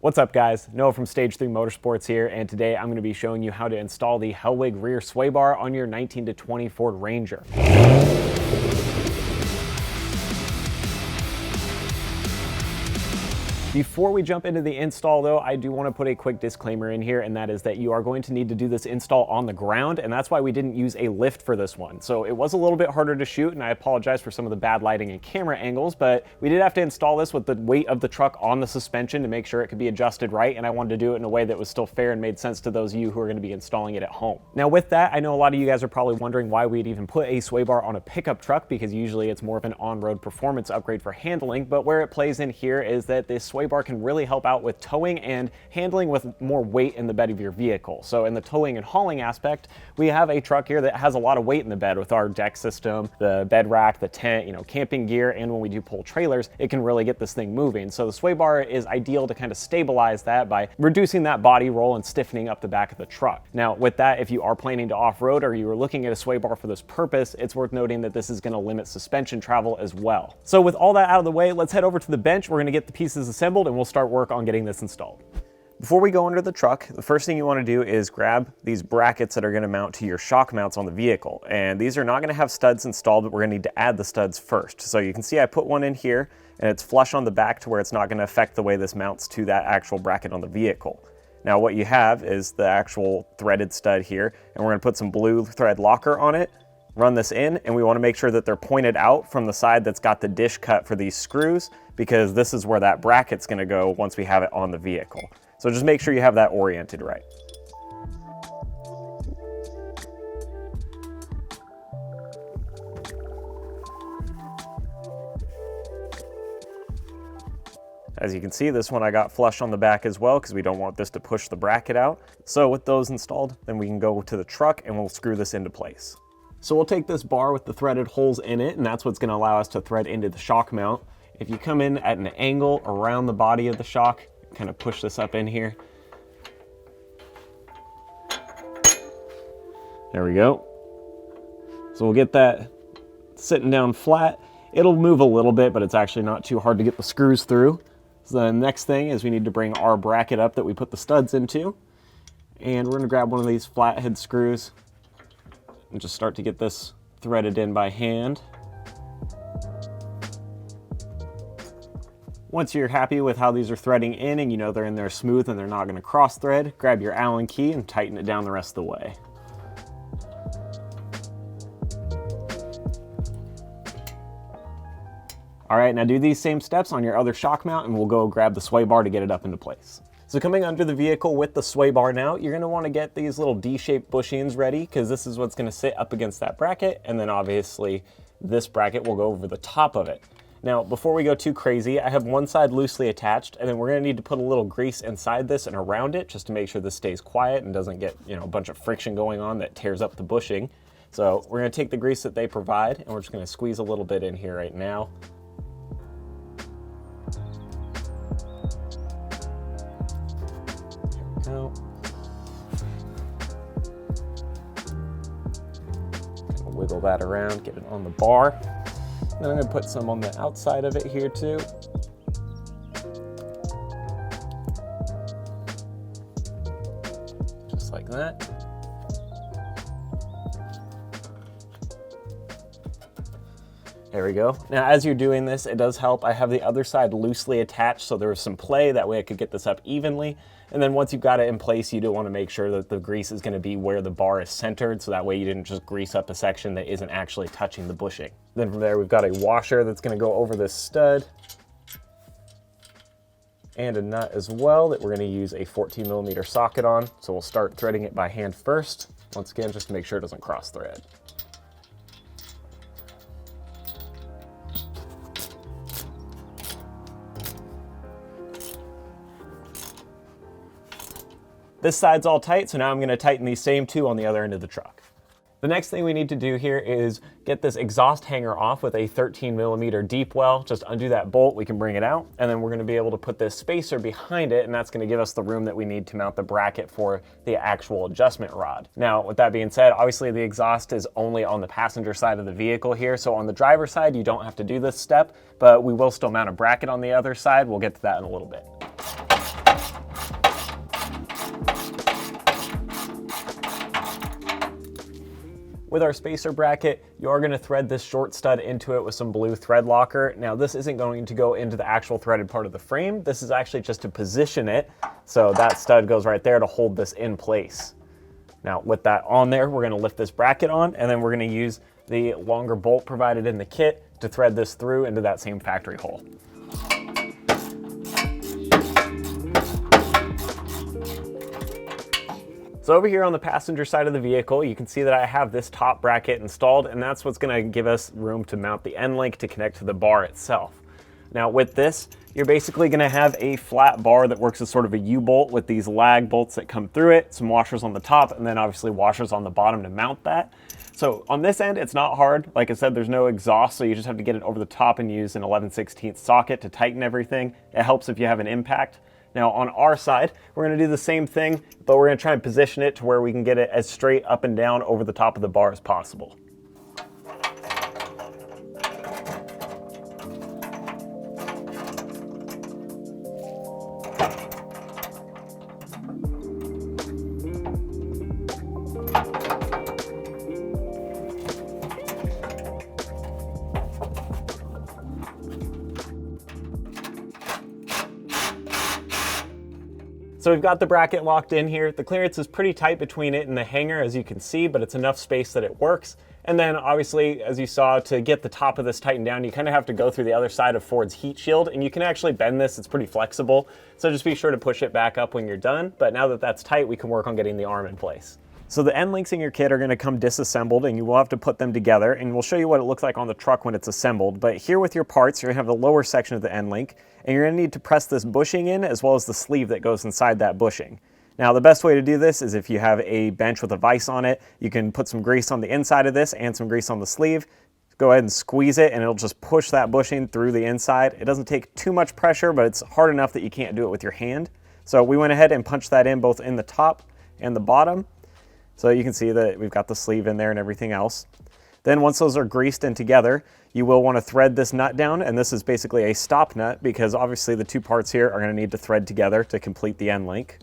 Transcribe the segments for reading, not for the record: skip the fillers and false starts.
What's up guys, Noah from Stage 3 Motorsports here, and today I'm going to be showing you how to install the Hellwig rear sway bar on your 19 to 20 Ford Ranger. Before we jump into the install though, I do want to put a quick disclaimer in here, and that is that you are going to need to do this install on the ground, and that's why we didn't use a lift for this one. So it was a little bit harder to shoot, and I apologize for some of the bad lighting and camera angles, but we did have to install this with the weight of the truck on the suspension to make sure it could be adjusted right, and I wanted to do it in a way that was still fair and made sense to those of you who are going to be installing it at home. Now with that, I know a lot of you guys are probably wondering why we'd even put a sway bar on a pickup truck, because usually it's more of an on-road performance upgrade for handling, but where it plays in here is that this sway bar can really help out with towing and handling with more weight in the bed of your vehicle. So in the towing and hauling aspect, we have a truck here that has a lot of weight in the bed with our deck system, the bed rack, the tent, camping gear, and when we do pull trailers, it can really get this thing moving. So the sway bar is ideal to kind of stabilize that by reducing that body roll and stiffening up the back of the truck. Now with that, if you are planning to off-road or you are looking at a sway bar for this purpose, it's worth noting that this is going to limit suspension travel as well. So with all that out of the way, let's head over to the bench. We're going to get the pieces assembled and we'll start work on getting this installed. Before we go under the truck, the first thing you want to do is grab these brackets that are going to mount to your shock mounts on the vehicle. And these are not going to have studs installed, but we're going to need to add the studs first. So you can see I put one in here and it's flush on the back to where it's not going to affect the way this mounts to that actual bracket on the vehicle. Now what you have is the actual threaded stud here, and we're going to put some blue thread locker on it, run this in, and we want to make sure that they're pointed out from the side that's got the dish cut for these screws, because this is where that bracket's going to go once we have it on the vehicle. So just make sure you have that oriented right. As you can see, this one I got flush on the back as well because we don't want this to push the bracket out. So with those installed, then we can go to the truck and we'll screw this into place. So we'll take this bar with the threaded holes in it, and that's what's going to allow us to thread into the shock mount. If you come in at an angle around the body of the shock, kind of push this up in here. There we go. So we'll get that sitting down flat. It'll move a little bit, but it's actually not too hard to get the screws through. So the next thing is we need to bring our bracket up that we put the studs into. And we're going to grab one of these flathead screws and just start to get this threaded in by hand. Once you're happy with how these are threading in and you know they're in there smooth and they're not going to cross thread, grab your Allen key and tighten it down the rest of the way. All right, now do these same steps on your other shock mount and we'll go grab the sway bar to get it up into place. So coming under the vehicle with the sway bar now, you're going to want to get these little D-shaped bushings ready, because this is what's going to sit up against that bracket, and then obviously this bracket will go over the top of it. Now before we go too crazy, I have one side loosely attached, and then we're going to need to put a little grease inside this and around it just to make sure this stays quiet and doesn't get a bunch of friction going on that tears up the bushing. So we're going to take the grease that they provide and we're just going to squeeze a little bit in here right now. Wiggle that around, get it on the bar. Then I'm going to put some on the outside of it here too. Just like that. There we go. Now as you're doing this, it does help. I have the other side loosely attached so there was some play, that way I could get this up evenly. And then once you've got it in place, you do want to make sure that the grease is going to be where the bar is centered, so that way you didn't just grease up a section that isn't actually touching the bushing. Then from there, we've got a washer that's going to go over this stud, and a nut as well that we're going to use a 14mm socket on. So we'll start threading it by hand first, once again, just to make sure it doesn't cross thread. This side's all tight, so now I'm going to tighten these same two on the other end of the truck. The next thing we need to do here is get this exhaust hanger off with a 13mm deep well. Just undo that bolt, we can bring it out, and then we're going to be able to put this spacer behind it, and that's going to give us the room that we need to mount the bracket for the actual adjustment rod. Now, with that being said, obviously the exhaust is only on the passenger side of the vehicle here, so on the driver's side, you don't have to do this step, but we will still mount a bracket on the other side. We'll get to that in a little bit. with our spacer bracket, you are going to thread this short stud into it with some blue thread locker. Now this isn't going to go into the actual threaded part of the frame. This is actually just to position it. So that stud goes right there to hold this in place. Now with that on there, we're going to lift this bracket on, and then we're going to use the longer bolt provided in the kit to thread this through into that same factory hole. So over here on the passenger side of the vehicle, you can see that I have this top bracket installed, and that's what's going to give us room to mount the end link to connect to the bar itself. Now with this, you're basically going to have a flat bar that works as sort of a U-bolt with these lag bolts that come through it, some washers on the top, and then obviously washers on the bottom to mount that. So on this end, it's not hard. Like I said, there's no exhaust, so you just have to get it over the top and use an 11/16 socket to tighten everything. It helps if you have an impact. Now on our side, we're going to do the same thing, but we're going to try and position it to where we can get it as straight up and down over the top of the bar as possible. So we've got the bracket locked in here. The clearance is pretty tight between it and the hanger, as you can see, but it's enough space that it works. And then obviously, as you saw, to get the top of this tightened down, you kind of have to go through the other side of Ford's heat shield, and you can actually bend this. It's pretty flexible. So just be sure to push it back up when you're done. But now that that's tight, we can work on getting the arm in place. So the end links in your kit are going to come disassembled, and you will have to put them together, and we'll show you what it looks like on the truck when it's assembled. But here with your parts, you're going to have the lower section of the end link, and you're going to need to press this bushing in as well as the sleeve that goes inside that bushing. Now the best way to do this is if you have a bench with a vise on it, you can put some grease on the inside of this and some grease on the sleeve. Go ahead and squeeze it, and it'll just push that bushing through the inside. It doesn't take too much pressure, but it's hard enough that you can't do it with your hand. So we went ahead and punched that in both in the top and the bottom. So you can see that we've got the sleeve in there and everything else. Then once those are greased in together, you will want to thread this nut down, and this is basically a stop nut because obviously the two parts here are going to need to thread together to complete the end link.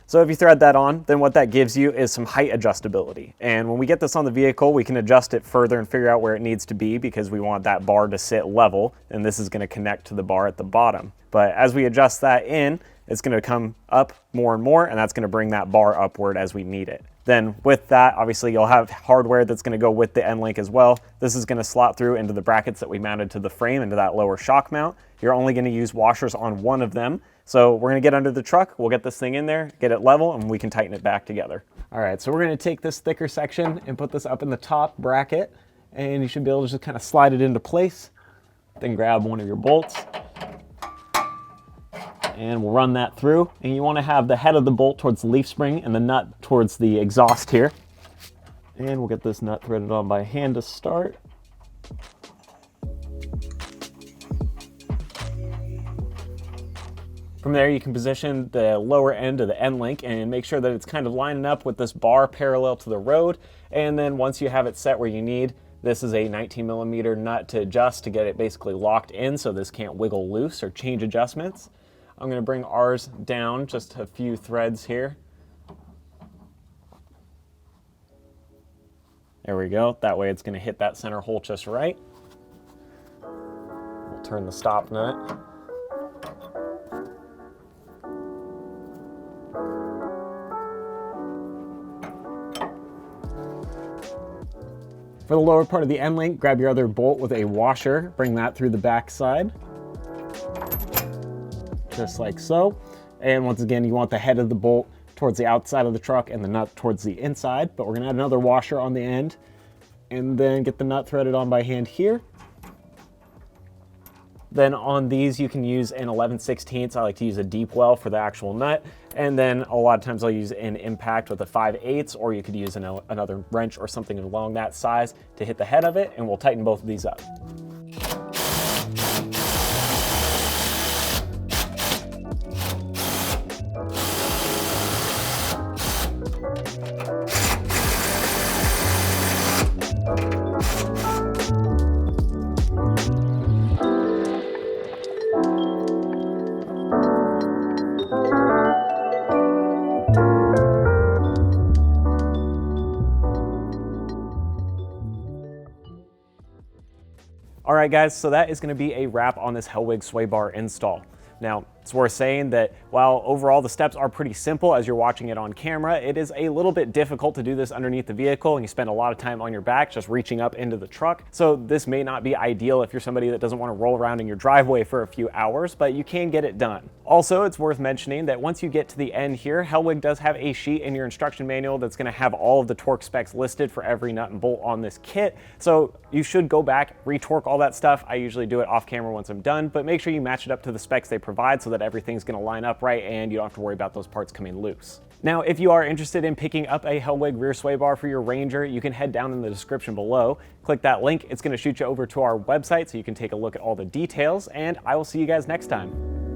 So if you thread that on, then what that gives you is some height adjustability. And when we get this on the vehicle, we can adjust it further and figure out where it needs to be because we want that bar to sit level, and this is going to connect to the bar at the bottom. But as we adjust that in, it's going to come up more and more, and that's going to bring that bar upward as we need it. Then with that, obviously you'll have hardware that's going to go with the end link as well. This is going to slot through into the brackets that we mounted to the frame, into that lower shock mount. You're only going to use washers on one of them. So we're going to get under the truck, we'll get this thing in there, get it level, and we can tighten it back together. All right, so we're going to take this thicker section and put this up in the top bracket, and you should be able to just kind of slide it into place. Then grab one of your bolts, and we'll run that through. And you want to have the head of the bolt towards the leaf spring and the nut towards the exhaust here. And we'll get this nut threaded on by hand to start. From there, you can position the lower end of the end link and make sure that it's kind of lining up with this bar parallel to the road. And then once you have it set where you need, this is a 19mm nut to adjust to get it basically locked in so this can't wiggle loose or change adjustments. I'm going to bring ours down just a few threads here. There we go. That way it's going to hit that center hole just right. We'll turn the stop nut. For the lower part of the end link, grab your other bolt with a washer, bring that through the back side. Just like so. And once again, you want the head of the bolt towards the outside of the truck and the nut towards the inside, but we're gonna add another washer on the end and then get the nut threaded on by hand here. Then on these, you can use an 11/16. I like to use a deep well for the actual nut. And then a lot of times I'll use an impact with a 5/8, or you could use another wrench or something along that size to hit the head of it, and we'll tighten both of these up. right, guys, so that is going to be a wrap on this Hellwig sway bar install. Now, it's worth saying that while overall the steps are pretty simple as you're watching it on camera, it is a little bit difficult to do this underneath the vehicle, and you spend a lot of time on your back just reaching up into the truck. So this may not be ideal if you're somebody that doesn't want to roll around in your driveway for a few hours, but you can get it done. Also, it's worth mentioning that once you get to the end here, Hellwig does have a sheet in your instruction manual that's going to have all of the torque specs listed for every nut and bolt on this kit. So you should go back, re-torque all that stuff. I usually do it off camera once I'm done, but make sure you match it up to the specs they provide so that everything's going to line up right and you don't have to worry about those parts coming loose. Now, if you are interested in picking up a Hellwig rear sway bar for your Ranger, you can head down in the description below. Click that link. It's going to shoot you over to our website so you can take a look at all the details, and I will see you guys next time.